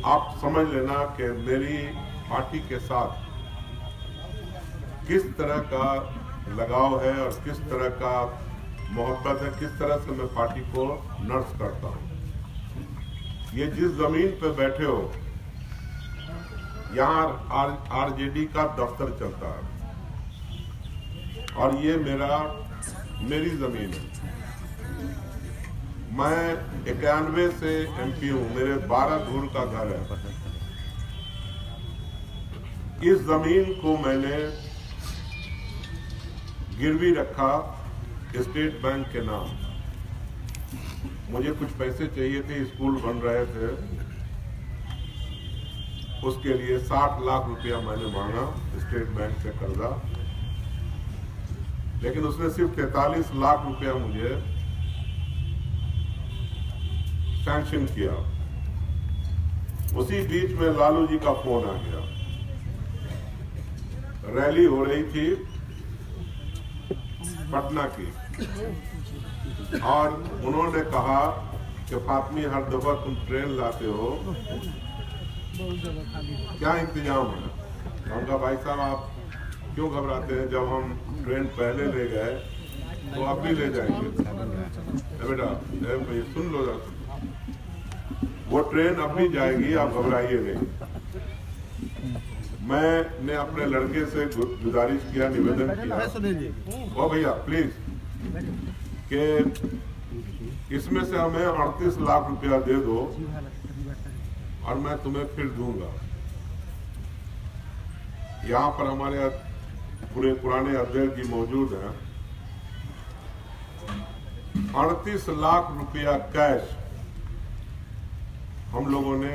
आप समझ लेना कि मेरी पार्टी के साथ किस तरह का लगाव है और किस तरह का मोहब्बत है, किस तरह से मैं पार्टी को नर्स करता हूं। ये जिस जमीन पे बैठे हो, यहाँ आरजेडी का दफ्तर चलता है और ये मेरी जमीन है। मैं 91 से एमपी हूं, मेरे 12 धूर का घर है। इस जमीन को मैंने गिरवी रखा स्टेट बैंक के नाम। मुझे कुछ पैसे चाहिए थे, स्कूल बन रहे थे, उसके लिए 60 लाख रुपया मैंने मांगा स्टेट बैंक से कर्जा, लेकिन उसने सिर्फ 43 लाख रुपया मुझे सैंक्शन किया। उसी बीच में लालू जी का फोन आ गया। रैली हो रही थी पटना की और उन्होंने कहा कि फातमी, हर दफा तुम ट्रेन लाते हो, क्या इंतजाम है? उनका भाई साहब आप क्यों घबराते हैं, जब हम ट्रेन पहले ले गए तो आप भी ले जाएंगे। बेटा सुन लो, वो ट्रेन अब भी जाएगी, आप घबराइए नहीं। मैंने अपने लड़के से गुजारिश किया, निवेदन किया, ओ भैया प्लीज कि इसमें से हमें 38 लाख रुपया दे दो और मैं तुम्हें फिर दूंगा। यहाँ पर हमारे पूरे पुराने अध्यक्ष जी मौजूद हैं। 38 लाख रुपया कैश हम लोगों ने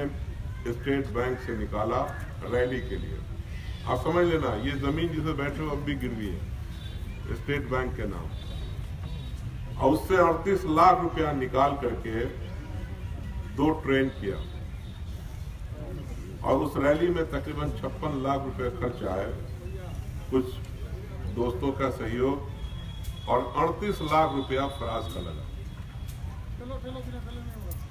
स्टेट बैंक से निकाला रैली के लिए। आप समझ लेना, ये जमीन जिसे बैठे हो अब भी गिरवी है स्टेट बैंक के नाम। और उससे 38 लाख रुपया निकाल करके 2 ट्रेन किया और उस रैली में तकरीबन 56 लाख रुपए खर्च आए, कुछ दोस्तों का सहयोग, और 38 लाख रुपया फराज का लगा।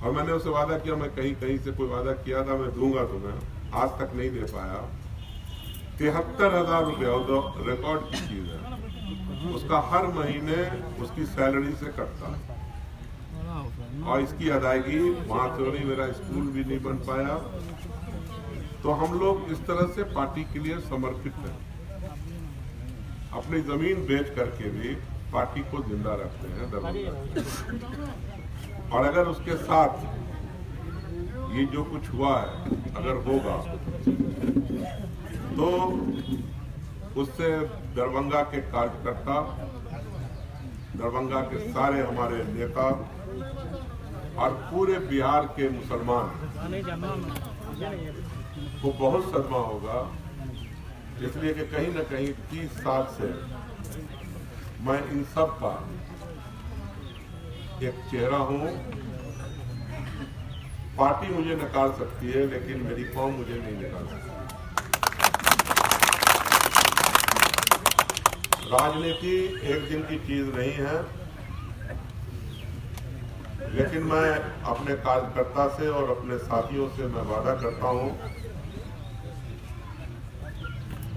और मैंने उससे वादा किया, मैं कहीं से कोई वादा किया था मैं दूंगा तुम्हें, आज तक नहीं दे पाया। 73,000 रुपया रिकॉर्ड की चीज है, उसका हर महीने उसकी सैलरी से कटता है और इसकी अदायगी वहां से हो रही। मेरा स्कूल भी नहीं बन पाया। तो हम लोग इस तरह से पार्टी के लिए समर्पित हैं, अपनी जमीन बेच करके भी पार्टी को जिंदा रखते हैं दरभंगा। और अगर उसके साथ ये जो कुछ हुआ है अगर होगा तो उससे दरभंगा के कार्यकर्ता, दरभंगा के सारे हमारे नेता और पूरे बिहार के मुसलमान को बहुत सदमा होगा। इसलिए कि कहीं न कहीं 30 साल से मैं इन सब का एक चेहरा हूं। पार्टी मुझे निकाल सकती है लेकिन मेरी कौम मुझे नहीं निकाल सकती। राजनीति एक दिन की चीज नहीं है, लेकिन मैं अपने कार्यकर्ता से और अपने साथियों से मैं वादा करता हूं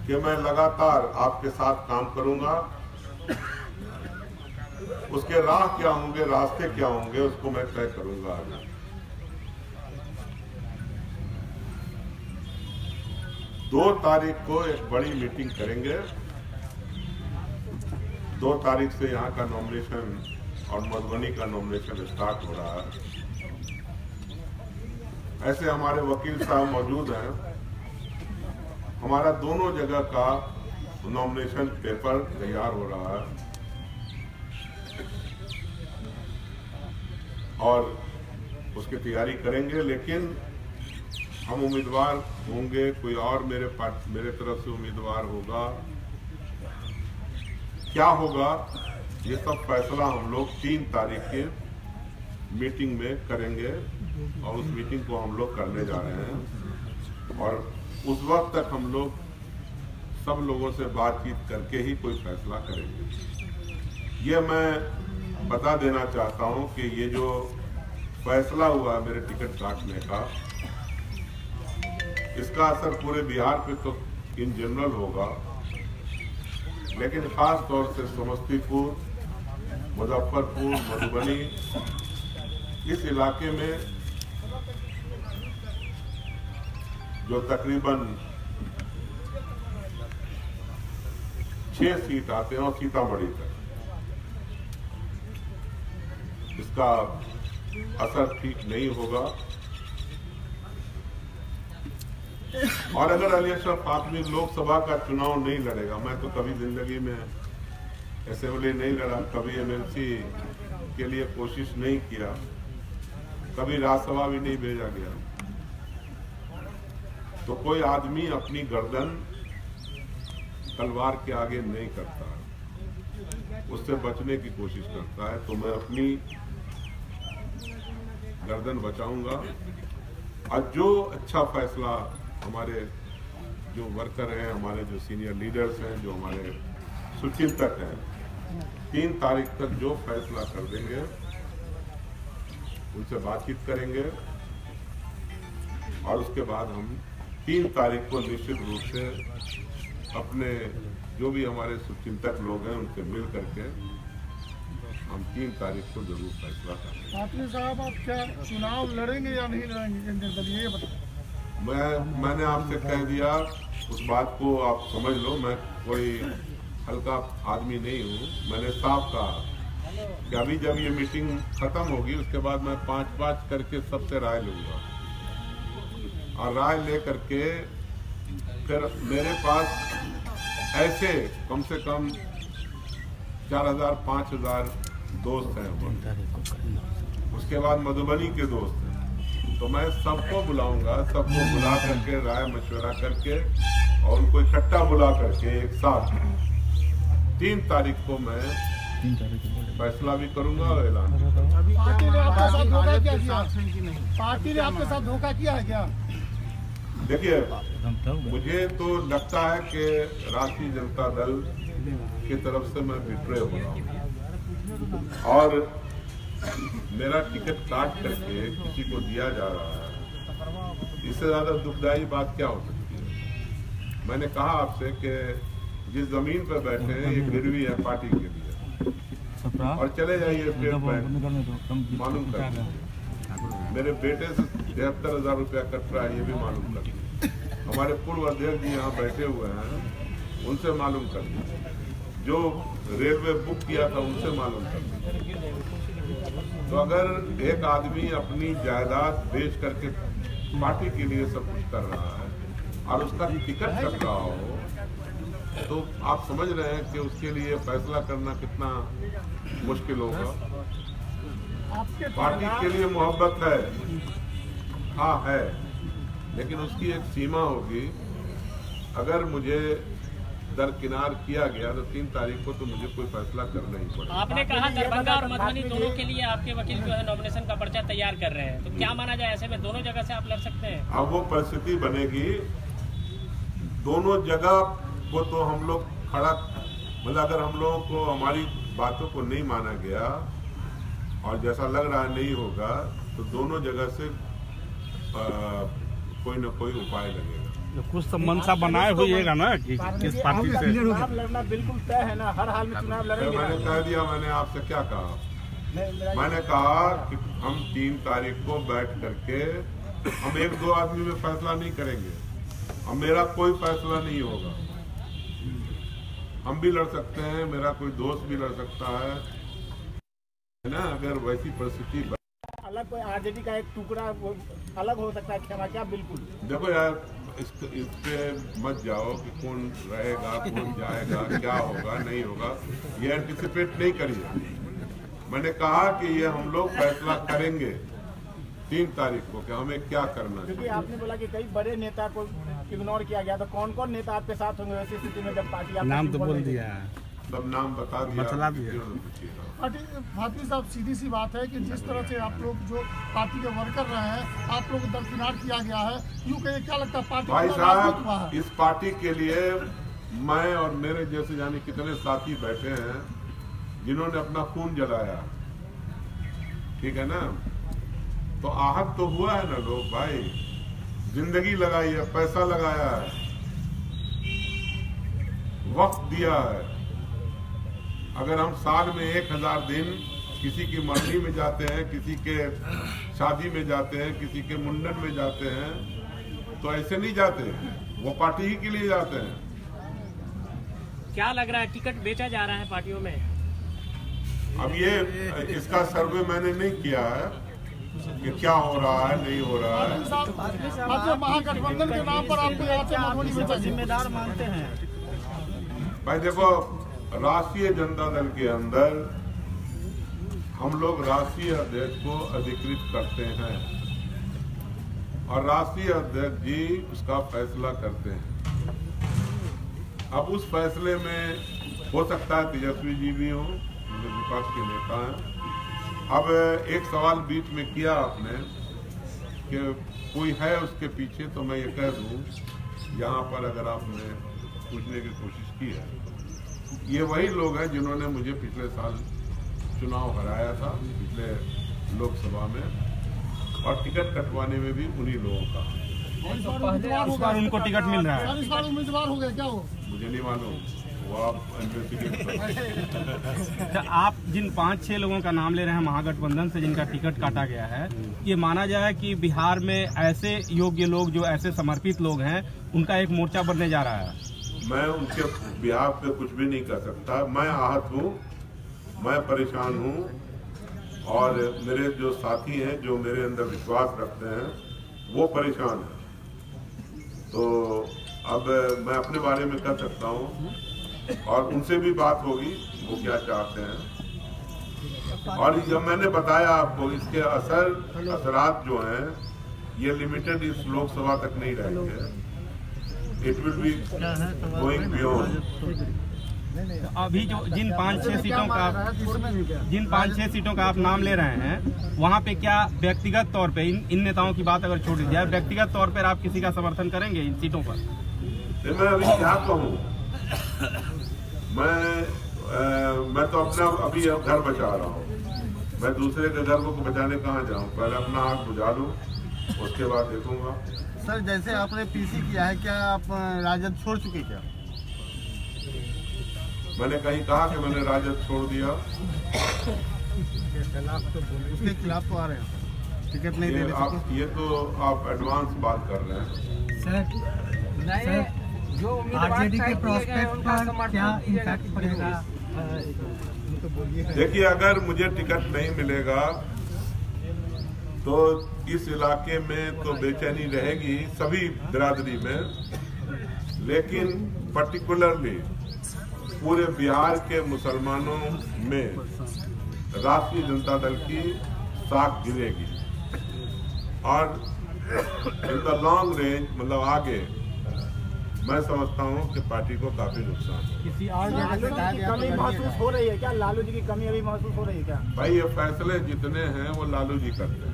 कि मैं लगातार आपके साथ काम करूंगा। उसके राह क्या होंगे, रास्ते क्या होंगे, उसको मैं तय करूंगा। 2 तारीख को एक बड़ी मीटिंग करेंगे। 2 तारीख से यहाँ का नॉमिनेशन और मधुबनी का नॉमिनेशन स्टार्ट हो रहा है। ऐसे हमारे वकील साहब मौजूद हैं। हमारा दोनों जगह का नॉमिनेशन पेपर तैयार हो रहा है और उसकी तैयारी करेंगे। लेकिन हम उम्मीदवार होंगे, कोई और मेरे तरफ से उम्मीदवार होगा, क्या होगा, ये सब फैसला हम लोग 3 तारीख के मीटिंग में करेंगे और उस मीटिंग को हम लोग करने जा रहे हैं। और उस वक्त तक हम लोग सब लोगों से बातचीत करके ही कोई फैसला करेंगे। ये मैं बता देना चाहता हूं कि ये जो फैसला हुआ मेरे टिकट काटने का, इसका असर पूरे बिहार पे तो इन जनरल होगा, लेकिन खास तौर से समस्तीपुर, मुजफ्फरपुर, मधुबनी, इस इलाके में जो तकरीबन 6 सीट आते हैं और सीतामढ़ी तक, इसका असर ठीक नहीं होगा। और अगर अली अशरफ आदमी लोकसभा का चुनाव नहीं लड़ेगा, मैं तो कभी जिंदगी में असेंबली नहीं लड़ा, कभी एमएलसी के लिए कोशिश नहीं किया, कभी राज्यसभा भी नहीं भेजा गया, तो कोई आदमी अपनी गर्दन तलवार के आगे नहीं करता, उससे बचने की कोशिश करता है। तो मैं अपनी गर्दन बचाऊंगा और जो अच्छा फैसला हमारे जो वर्कर हैं, हमारे जो सीनियर लीडर्स हैं, जो हमारे सुचिंतक हैं, 3 तारीख तक जो फैसला कर देंगे उनसे बातचीत करेंगे और उसके बाद हम 3 तारीख को निश्चित रूप से अपने जो भी हमारे सुचिंतक लोग हैं उनसे मिल करके हम 3 तारीख को जरूर फैसला करेंगे। पाटिल साहब, आप क्या चुनाव लड़ेंगे या नहीं लड़ेंगे, ये बताइए। मैंने आपसे कह दिया, उस बात को आप समझ लो, मैं कोई हल्का आदमी नहीं हूँ। मैंने साफ कहा कि अभी जब ये मीटिंग खत्म होगी उसके बाद मैं 5-5 करके सबसे राय लूंगा और राय ले करके फिर मेरे पास ऐसे कम से कम 4000-5000 दोस्त हैं। उसके बाद मधुबनी के दोस्त हैं, तो मैं सबको बुलाऊंगा, सबको बुला करके राय मशवरा करके और उनको इकट्ठा बुला करके एक साथ 3 तारीख को मैं फैसला भी करूंगा और ऐलान भी करूंगा। पार्टी ने आपके साथ धोखा क्या किया? पार्टी ने आपके साथ धोखा किया है क्या? देखिए, मुझे तो लगता है कि राष्ट्रीय जनता दल की तरफ से मैं विट्रे हो रहा हूँ और मेरा टिकट काट करके किसी को दिया जा रहा है। इससे ज्यादा दुखदायी बात क्या हो सकती है? मैंने कहा आपसे कि जिस जमीन पर बैठे हैं ये गिरवी है पार्टी के लिए, और चले जाइए स्टेट बैंक, मालूम कर लीजिए। मेरे बेटे से 73,000 रुपया कट रहा है, ये भी मालूम कर लीजिए। हमारे पूर्व अध्यक्ष जी यहाँ बैठे हुए हैं, उनसे मालूम कर लीजिए। जो रेलवे बुक किया था उनसे मालूम कर लीजिए। तो अगर एक आदमी अपनी जायदाद बेच करके पार्टी के लिए सब कुछ कर रहा है और उसका टिकट कट रहा हो, तो आप समझ रहे हैं कि उसके लिए फैसला करना कितना मुश्किल होगा। पार्टी के लिए मोहब्बत है, हाँ है, लेकिन उसकी एक सीमा होगी। अगर मुझे दरकिनार किया गया तो 3 तारीख को तो मुझे कोई फैसला करना ही पड़ेगा। आपने कहा दरभंगा और मधुबनी दोनों के लिए आपके वकील जो है नॉमिनेशन का पर्चा तैयार कर रहे हैं, तो क्या माना जाए, ऐसे में दोनों जगह से आप लड़ सकते हैं? अब वो परिस्थिति बनेगी, दोनों जगह को तो हम लोग खड़ा, मतलब अगर हम लोगों को हमारी बातों को नहीं माना गया और जैसा लग रहा है नहीं होगा, तो दोनों जगह से कोई न कोई उपाय लगेगा। कुछ तो मनसा बनाए हुईगा ना कि किस पार्टी से चुनाव लड़ना बिल्कुल तय है ना, हर हाल में चुनाव लड़ेंगे। मैंने कह दिया, मैंने आपसे क्या कहा? मैंने कहा कि हम 3 तारीख को बैठ करके हम 1-2 आदमी में फैसला नहीं करेंगे, अब मेरा कोई फैसला नहीं होगा। हम भी लड़ सकते हैं, मेरा कोई दोस्त भी लड़ सकता है ना। अगर वैसी परिस्थिति अलग कोई आरजेडी का एक टुकड़ा अलग हो सकता है, क्षमा क्या? बिल्कुल। देखो यार, इस पे मत जाओ कि कौन रहेगा, कौन जाएगा, क्या होगा नहीं होगा, ये एंटिसिपेट नहीं करिए। मैंने कहा कि ये हम लोग फैसला करेंगे 3 तारीख को कि हमें क्या करना है। क्योंकि आपने बोला कि कई बड़े नेता को इग्नोर किया गया, तो कौन कौन नेता आपके साथ होंगे वैसी स्थिति में जब पार्टी? नाम तो बोल दिया, सब नाम बता दिया। भाटी साहब, सीधी सी बात है कि जिस तरह से आप लोग जो पार्टी के वर्कर रहे हैं, आप लोग दरकिनार किया गया है, यूँ कहिए क्या लगता है पार्टी? भाई साहब, इस पार्टी के लिए मैं और मेरे जैसे जाने कितने साथी बैठे हैं जिन्होंने अपना खून जलाया, ठीक है ना। तो आहत तो हुआ है ना लोग भाई, जिंदगी लगाई है, पैसा लगाया है, वक्त दिया है। अगर हम साल में 1000 दिन किसी की मरनी में जाते हैं, किसी के शादी में जाते हैं, किसी के मुंडन में जाते हैं, तो ऐसे नहीं जाते, वो पार्टी ही के लिए जाते हैं। क्या लग रहा है, टिकट बेचा जा रहा है पार्टियों में? अब ये इसका सर्वे मैंने नहीं किया है कि क्या हो रहा है, नहीं हो रहा है। महागठबंधन के नाम पर आपको यहाँ से मधुबनी में जिम्मेदार मानते हैं? भाई देखो, राष्ट्रीय जनता दल के अंदर हम लोग राष्ट्रीय अध्यक्ष को अधिकृत करते हैं और राष्ट्रीय अध्यक्ष जी उसका फैसला करते हैं। अब उस फैसले में हो सकता है तेजस्वी जी भी हों, विपक्ष के नेता हैं। अब एक सवाल बीच में किया आपने कि कोई है उसके पीछे, तो मैं ये कह दूं यहाँ पर अगर आपने पूछने की कोशिश की है, ये वही लोग हैं जिन्होंने मुझे पिछले साल चुनाव हराया था, पिछले लोकसभा में, और टिकट कटवाने में भी उन्हीं लोगों का। इस बार उनको टिकट मिल रहा है? इस बार उम्मीदवार हो गए क्या वो? मुझे नहीं मालूम, वो आप इन्वेस्टिगेट करें। आप जिन 5-6 लोगों का नाम ले रहे हैं महागठबंधन से जिनका टिकट काटा गया है, ये माना जाए कि बिहार में ऐसे योग्य लोग, जो ऐसे समर्पित लोग हैं, उनका एक मोर्चा बनने जा रहा है। मैं उनके बिहार पे कुछ भी नहीं कर सकता। मैं आहत हूँ, मैं परेशान हूँ, और मेरे जो साथी हैं जो मेरे अंदर विश्वास रखते हैं वो परेशान हैं। तो अब मैं अपने बारे में कर सकता हूँ और उनसे भी बात होगी वो क्या चाहते हैं। और जब मैंने बताया आपको, इसके असरात जो हैं ये लिमिटेड इस लोकसभा तक नहीं रहेंगे, it will be going beyond. अभी जो जिन 5-6 सीटों का आप नाम ले रहे हैं, वहाँ पे क्या व्यक्तिगत तौर पे इन नेताओं की बात अगर छोड़ दी जाए, व्यक्तिगत तौर पर आप किसी का समर्थन करेंगे इन सीटों पर? मैं अभी क्या कहूँ, मैं तो अपना अभी घर बचा रहा हूँ। मैं दूसरे के घर को बचाने कहाँ जाऊँ? पहले अपना आग बुझा लूँ, उसके बाद देखूंगा। सर, जैसे आपने पीसी किया है, क्या आप राजद छोड़ चुके क्या? मैंने कहीं कहा कि मैंने राजद छोड़ दिया? उसके खिलाफ तो आ रहे हैं टिकट नहीं दे रहे। ये तो आप एडवांस बात कर रहे हैं सर। जो आरजेडी के प्रोस्पेक्ट पर क्या इम्पैक्ट पड़ेगा? देखिए, अगर मुझे टिकट नहीं मिलेगा तो इस इलाके में तो बेचैनी रहेगी सभी बिरादरी में, लेकिन पर्टिकुलरली पूरे बिहार के मुसलमानों में राष्ट्रीय जनता दल की साख गिरेगी। और इन द लॉन्ग रेंज, मतलब आगे, मैं समझता हूँ कि पार्टी को काफी नुकसान है। किसी और कमी महसूस हो रही है क्या? लालू जी की कमी अभी महसूस हो रही है क्या? भाई, ये फैसले जितने हैं वो लालू जी करते हैं।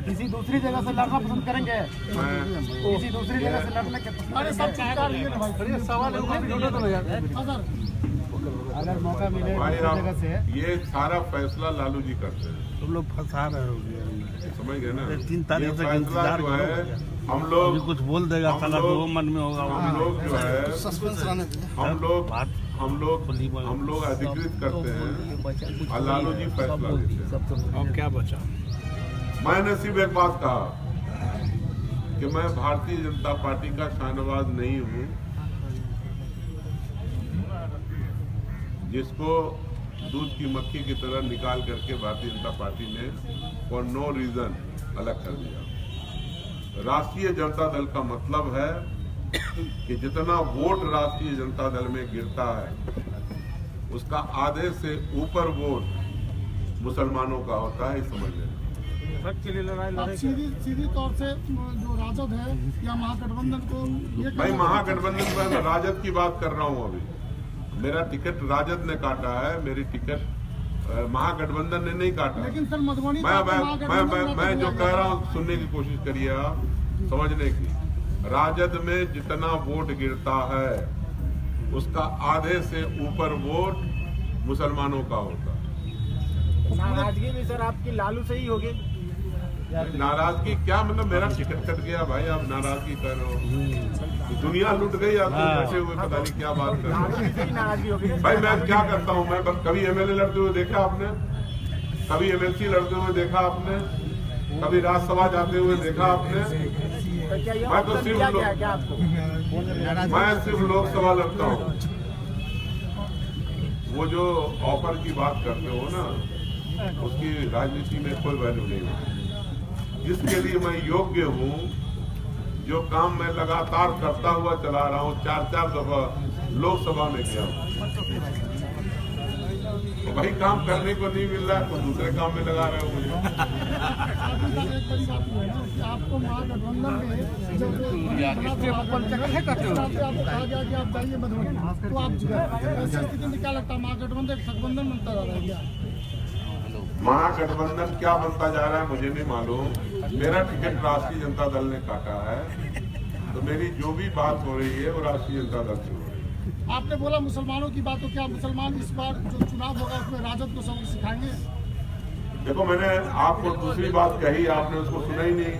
किसी दूसरी जगह से लड़ना पसंद करेंगे? किसी दूसरी जगह से लड़ने के अगर मौका मिले जगह से, ये सारा फैसला लालू जी करते हैं। तुम लोग फंसा रहे हो, समझ गए ना? 3 तारीख तक इंतजार जो है, हम लोग कुछ बोल देगा, साला जो मन में होगा। हम लोग जो है, हम लोग अधिकृत करते हैं और लालू जी फैसला लेते हैं। अब क्या बचा? मैंने सिर्फ एक बात कहा कि मैं भारतीय जनता पार्टी का शाहनवाज नहीं हूँ जिसको दूध की मक्खी की तरह निकाल करके भारतीय जनता पार्टी ने फॉर नो रीजन अलग कर दिया। राष्ट्रीय जनता दल का मतलब है कि जितना वोट राष्ट्रीय जनता दल में गिरता है उसका आधे से ऊपर वोट मुसलमानों का होता है, समझ लें। सीधी तौर से जो राजद है या महागठबंधन को, भाई महागठबंधन में राजद की बात कर रहा हूँ। अभी मेरा टिकट राजद ने काटा है, मेरी टिकट महागठबंधन ने नहीं काटा। लेकिन सर मधुबनी मैं जो कह रहा हूँ सुनने की कोशिश करिए आप, समझने की। राजद में जितना वोट गिरता है उसका आधे से ऊपर वोट मुसलमानों का होता है। नाराजगी भी सर आपकी लालू से ही होगी? नाराजगी क्या, मतलब मेरा टिकट कट गया भाई, आप नाराजगी कर रहे हो? दुनिया लुट गई, आप तो बैठे हुए पता नहीं क्या बात कर रहे हो। भाई मैं क्या करता हूँ, मैं कभी एमएलए लड़ते हुए देखा आपने? कभी एमएलसी लड़ते हुए देखा आपने? कभी राज्यसभा जाते हुए देखा आपने? मैं तो सिर्फ लोकसभा लड़ता हूँ। वो जो ऑफर की बात करते हो ना, उसकी राजनीति में कोई वैल्यू नहीं होती। जिसके लिए मैं योग्य हूँ, जो काम मैं लगातार करता हुआ चला रहा हूँ, 4-4 दफा लोकसभा में गया हूँ, तो वही काम करने को नहीं मिल रहा है तो दूसरे काम में लगा रहे हो मुझे। आपको महागठबंधन में जब कहा गया कि आप जाइए मधुबनी, तो आप ऐसी स्थिति में क्या लगता है महागठबंधन गठबंधन बनता जा रहा है क्या? महागठबंधन क्या बनता जा रहा है मुझे नहीं मालूम। मेरा टिकट राष्ट्रीय जनता दल ने काटा है, तो मेरी जो भी बात हो रही है वो राष्ट्रीय जनता दल से हो रही है। आपने बोला मुसलमानों की बात, तो क्या मुसलमान इस बार जो चुनाव होगा उसमें राजद को सबक सिखाएंगे? देखो मैंने आपको दूसरी बात कही, आपने उसको सुना ही नहीं।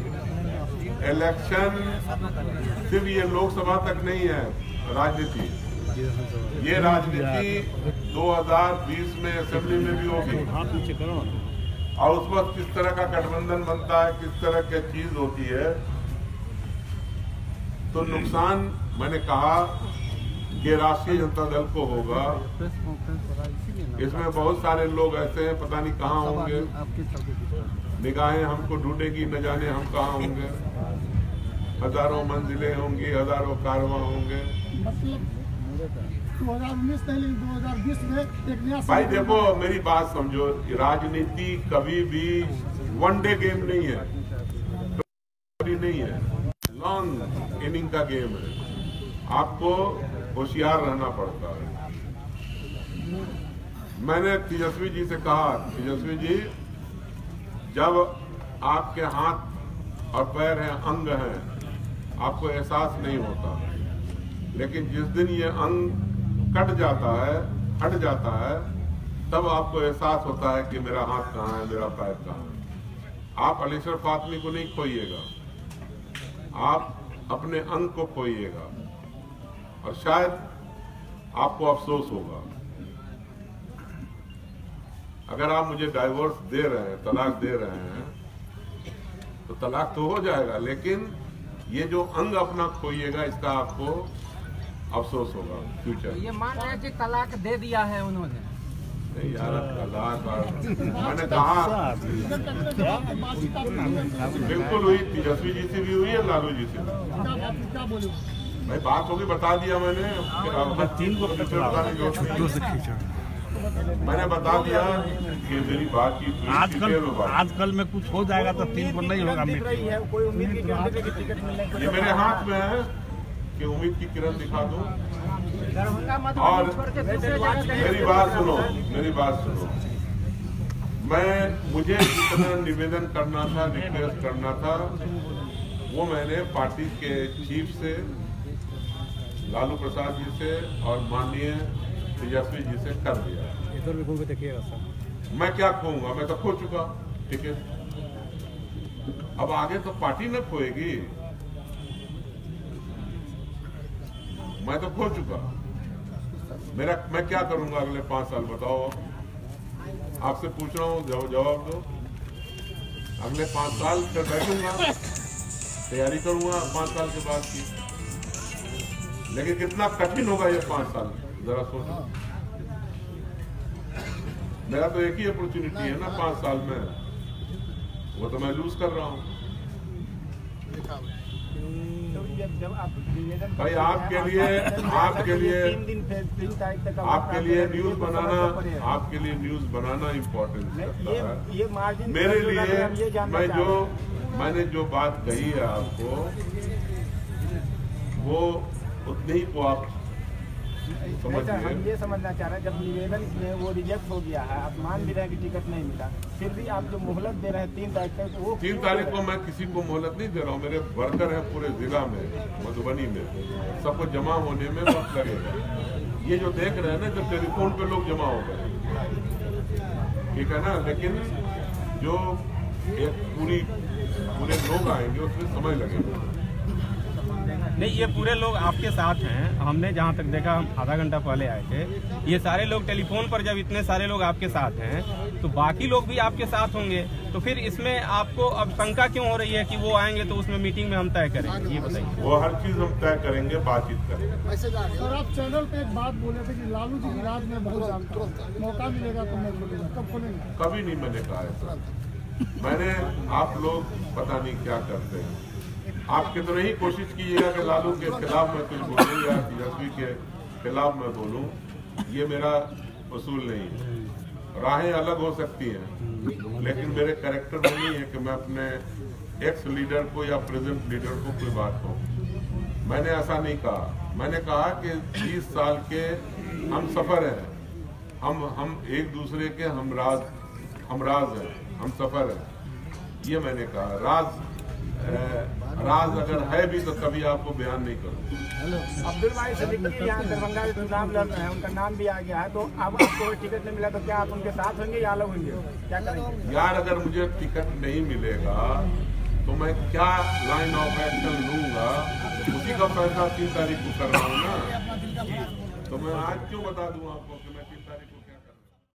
इलेक्शन सिर्फ ये लोकसभा तक नहीं है, राजनीति, ये राजनीति 2020 में असेंबली में भी होगी, और उस वक्त किस तरह का गठबंधन बनता है, किस तरह की चीज होती है। तो नुकसान मैंने कहा कि राष्ट्रीय जनता दल को होगा। इसमें बहुत सारे लोग ऐसे हैं, पता नहीं कहाँ होंगे, निगाहें हमको ढूंढेगी, न जाने हम कहाँ होंगे। हजारों मंजिलें होंगी, हजारों कारवां होंगे। 2019 नहीं, 2020 में एक नया भाई देखो मेरी बात समझो, राजनीति कभी भी वन डे गेम नहीं है, नहीं है, लॉन्ग इनिंग का गेम है। आपको होशियार रहना पड़ता है। मैंने तेजस्वी जी से कहा, तेजस्वी जी जब आपके हाथ और पैर हैं, अंग हैं, आपको एहसास नहीं होता, लेकिन जिस दिन ये अंग कट जाता है, हट जाता है, तब आपको एहसास होता है कि मेरा हाथ कहाँ है, मेरा पैर कहाँ है। आप अलीशर फातमी को नहीं खोइएगा, आप अपने अंग को खोइएगा, और शायद आपको अफसोस होगा। अगर आप मुझे डाइवोर्स दे रहे हैं, तलाक दे रहे हैं, तो तलाक तो हो जाएगा, लेकिन ये जो अंग अपना खोइएगा, इसका आपको अफसोस होगा फ्यूचर। ये मान रहे हैं कि तलाक दे दिया है उन्होंने? नहीं यार, तलाक मैंने कहा बिल्कुल हुई, तेजस्वी जी से भी हुई है, लालू जी से भी। क्या बोले भाई बात होगी, बता दिया मैंने, मैंने बता दिया कि मेरी बात की आजकल में कुछ हो जाएगा तो 3 को नहीं होगा। ये मेरे हाथ में है कि उम्मीद की किरण दिखा दूं। और मेरी बात सुनो, मेरी बात सुनो, मुझे जितना निवेदन करना था, रिक्वेस्ट करना था, वो मैंने पार्टी के चीफ से, लालू प्रसाद जी से और माननीय तेजस्वी जी से कर दिया। मैं क्या खोऊंगा, मैं तो खो चुका टिकट। अब आगे तो पार्टी न खोएगी, मैं तो खो चुका। मैं क्या करूंगा अगले 5 साल, बताओ? आपसे पूछ रहा हूँ, जवाब दो। अगले 5 साल फिर बैठूंगा, तैयारी करूंगा 5 साल के बाद की, लेकिन कितना कठिन होगा ये 5 साल, जरा सोचो। मेरा तो एक ही अपॉर्चुनिटी है ना 5 साल में, वो तो मैं लूज कर रहा हूँ। भाई आपके लिए न्यूज बनाना इम्पोर्टेंट है। मेरे लिए मैंने जो बात कही है आपको, वो उतनी ही को आप समझिए। हम ये समझना चाह रहे हैं, जब निवेदन में वो रिजेक्ट हो गया है, आप मान भी रहे हैं कि टिकट नहीं मिला, फिर भी आप जो मोहलत दे रहे हैं 3 तारीख तक, वो 3 तारीख को मैं किसी को मोहलत नहीं दे रहा हूँ। मेरे वर्कर हैं पूरे जिला में, मधुबनी में, सबको जमा होने में वक्त लगेगा। ये जो देख रहे हैं ना, जब टेलीफोन पे लोग जमा हो गए, ठीक है ना, लेकिन जो एक पूरी पूरे लोग आएंगे, उसमें समय लगेगा। नहीं, ये पूरे लोग आपके साथ हैं। हमने जहाँ तक देखा, हम आधा घंटा पहले आए थे, ये सारे लोग टेलीफोन पर, जब इतने सारे लोग आपके साथ हैं तो बाकी लोग भी आपके साथ होंगे, तो फिर इसमें आपको अब शंका क्यों हो रही है कि वो आएंगे तो उसमें मीटिंग में हम तय करेंगे? ये बताइए। वो हर चीज हम तय करेंगे, बातचीत करेंगे। सर, आप चैनल पे एक बात बोले थे कि लालू जी विराज में बहुत जानता हूं, मौका मिलेगा तो मैं खोलूंगा। कब खोलेंगे? कभी नहीं मैंने कहा ऐसा। मैंने, आप लोग पता नहीं क्या करते हैं, आप कितने ही कोशिश कीजिएगा कि लालू के खिलाफ मैं कुछ बोलूं या तेजस्वी के खिलाफ मैं बोलूं, ये मेरा उसूल नहीं है। राहें अलग हो सकती हैं, लेकिन मेरे कैरेक्टर में नहीं है कि मैं अपने एक्स लीडर को या प्रेजेंट लीडर को कोई बात कहूं। मैंने ऐसा नहीं कहा। मैंने कहा कि 20 साल के हम सफर हैं, हम एक दूसरे के हमराज हैं, हम सफर हैं, ये मैंने कहा। राज अगर है भी तो कभी आपको बयान नहीं करूँ। अब्दुल भाई सिद्दीकी यहाँ दरभंगा से चुनाव लड़ रहे हैं, उनका नाम भी आ गया है, तो अब आपको टिकट नहीं मिला तो क्या आप उनके साथ होंगे या अलग होंगे? क्या करेंगे? यार, अगर मुझे टिकट नहीं मिलेगा तो मैं क्या लाइन ऑफ एक्शन लूंगा, उसी का फैसला 3 तारीख को कर रहा हूँ ना। तो मैं आज क्यों बता दूं आपको कि मैं 3 तारीख